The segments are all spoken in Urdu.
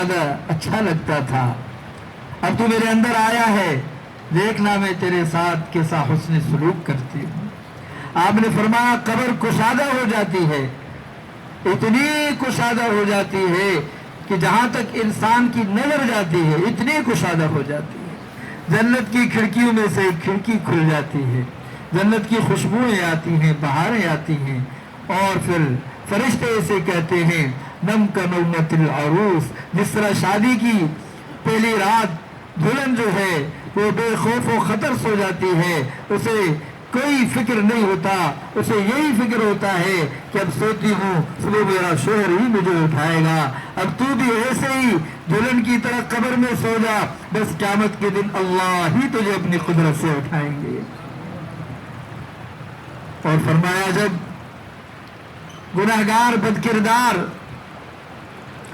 اچھا لگتا تھا، اب تو میرے اندر آیا ہے، دیکھنا میں تیرے ساتھ کیسا حسن سلوک کرتی ہوں۔ آپ نے فرمایا قبر کشادہ ہو جاتی ہے، اتنی کشادہ ہو جاتی ہے کہ جہاں تک انسان کی نظر جاتی ہے اتنی کشادہ ہو جاتی ہے۔ جنت کی کھڑکیوں میں سے ایک کھڑکی کھل جاتی ہے، جنت کی خوشبوئیں آتی ہیں، بہاریں آتی ہیں، اور پھر فرشتے اسے کہتے ہیں نم کا نومت العروس، جس طرح شادی کی پہلی رات دلہن جو ہے وہ بے خوف و خطر سو جاتی ہے، اسے کوئی فکر نہیں ہوتا، اسے یہی فکر ہوتا ہے کہ اب سوتی ہوں صبح میرا شوہر ہی مجھے اٹھائے گا۔ اب تو بھی ایسے ہی دلہن کی طرح قبر میں سو جا، بس قیامت کے دن اللہ ہی تجھے اپنی قدرت سے اٹھائیں گے۔ اور فرمایا جب گناہگار، بدکردار،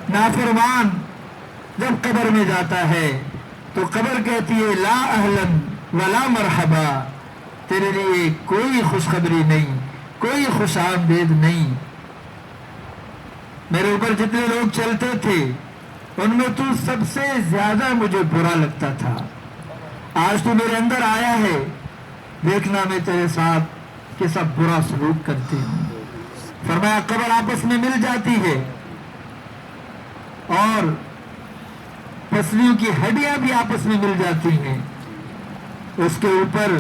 نافرمان جب قبر میں جاتا ہے تو قبر کہتی ہے لا اہلن ولا مرحبا، تیرے لیے کوئی خوشخبری نہیں، کوئی خوش آمدید نہیں۔ میرے اوپر جتنے لوگ چلتے تھے ان میں تو سب سے زیادہ مجھے برا لگتا تھا، آج تو میرے اندر آیا ہے، دیکھنا میں تیرے ساتھ کیسا برا سلوک کرتی ہوں۔ فرمایا قبر آپس میں مل جاتی ہے اور پسلیوں کی ہڈیاں بھی آپس میں مل جاتی ہیں، اس کے اوپر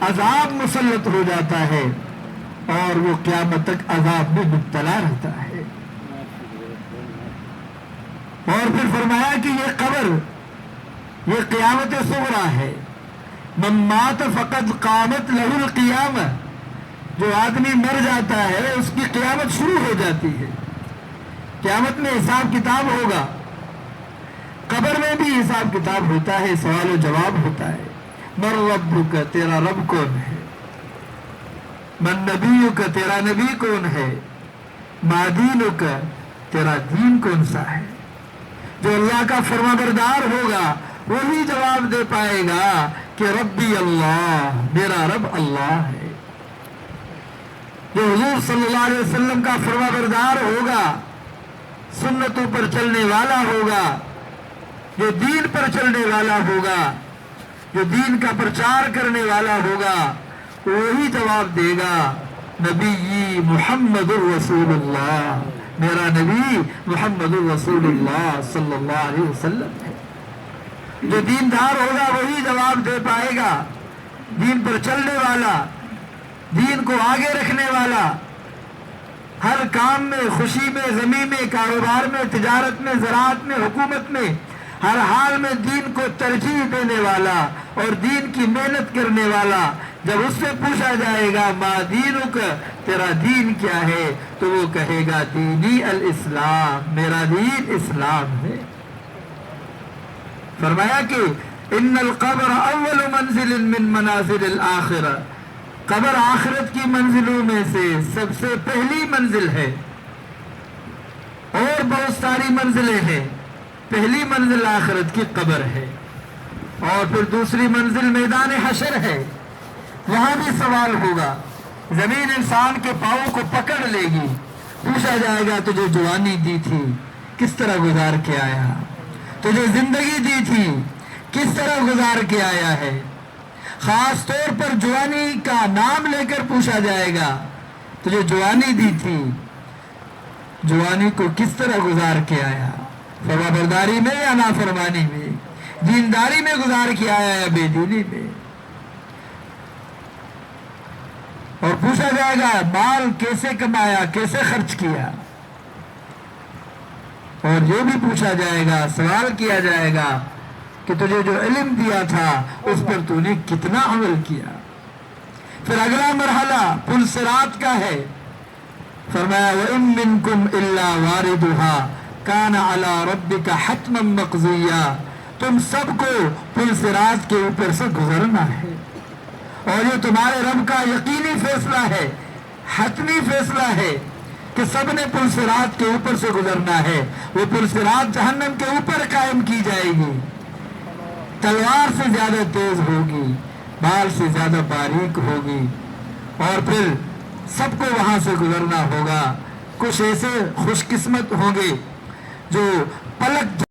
عذاب مسلط ہو جاتا ہے اور وہ قیامت تک عذاب میں مبتلا رہتا ہے۔ اور پھر فرمایا کہ یہ قبر یہ قیامت صغریٰ ہے، من مات فقد قامت لہ القیامہ، جو آدمی مر جاتا ہے اس کی قیامت شروع ہو جاتی ہے، قیامت میں حساب کتاب ہوگا، قبر میں بھی حساب کتاب ہوتا ہے، سوال و جواب ہوتا ہے۔ من ربک، تیرا رب کون ہے؟ من نبیک، تیرا نبی کون ہے؟ ما دینک، تیرا دین کون سا ہے؟ جو اللہ کا فرمانبردار ہوگا وہی جواب دے پائے گا کہ ربی اللہ، میرا رب اللہ ہے۔ جو حضور صلی اللہ علیہ وسلم کا فرمانبردار ہوگا، سنتوں پر چلنے والا ہوگا، جو دین پر چلنے والا ہوگا، جو دین کا پرچار کرنے والا ہوگا، وہی جواب دے گا نبی محمد الرسول اللہ، میرا نبی محمد الرسول اللہ صلی اللہ علیہ وسلم ہے۔ جو دیندار ہوگا وہی جواب دے پائے گا، دین پر چلنے والا، دین کو آگے رکھنے والا، ہر کام میں، خوشی میں، غمی میں، کاروبار میں، تجارت میں، زراعت میں، حکومت میں، ہر حال میں دین کو ترجیح دینے والا اور دین کی محنت کرنے والا، جب اس سے پوچھا جائے گا ما دینک، تیرا دین کیا ہے، تو وہ کہے گا دینی الاسلام، میرا دین اسلام ہے۔ فرمایا کہ ان القبر اول منزل من منازل الاخرہ، قبر آخرت کی منزلوں میں سے سب سے پہلی منزل ہے، اور بہت ساری منزلیں ہیں، پہلی منزل آخرت کی قبر ہے، اور پھر دوسری منزل میدان حشر ہے، وہاں بھی سوال ہوگا، زمین انسان کے پاؤں کو پکڑ لے گی، پوچھا جائے گا تجھے جوانی دی تھی کس طرح گزار کے آیا، تجھے زندگی دی تھی کس طرح گزار کے آیا ہے، خاص طور پر جوانی کا نام لے کر پوچھا جائے گا تجھے جوانی دی تھی، جوانی کو کس طرح گزار کے آیا، فرمانبرداری میں یا نافرمانی میں، دینداری میں گزار کے آیا یا بے دینی میں۔ اور پوچھا جائے گا مال کیسے کمایا، کیسے خرچ کیا، اور یہ بھی پوچھا جائے گا، سوال کیا جائے گا کہ تجھے جو علم دیا تھا اس پر تو نے کتنا عمل کیا۔ پھر اگلا مرحلہ پل صراط کا ہے، فرمایا وَإِن مِّنكُمْ إِلَّا وَارِدُهَا كَانَ عَلَى رَبِّكَ حَتْمًا مَّقْضِيًّا، تم سب کو پل صراط کے اوپر سے گزرنا ہے، اور یہ تمہارے رب کا یقینی فیصلہ ہے، حتمی فیصلہ ہے کہ سب نے پل صراط کے اوپر سے گزرنا ہے۔ وہ پل صراط جہنم کے اوپر قائم کی جائے گی، تلوار سے زیادہ تیز ہوگی، بال سے زیادہ باریک ہوگی، اور پھر سب کو وہاں سے گزرنا ہوگا۔ کچھ ایسے خوش قسمت ہوں گے جو پلک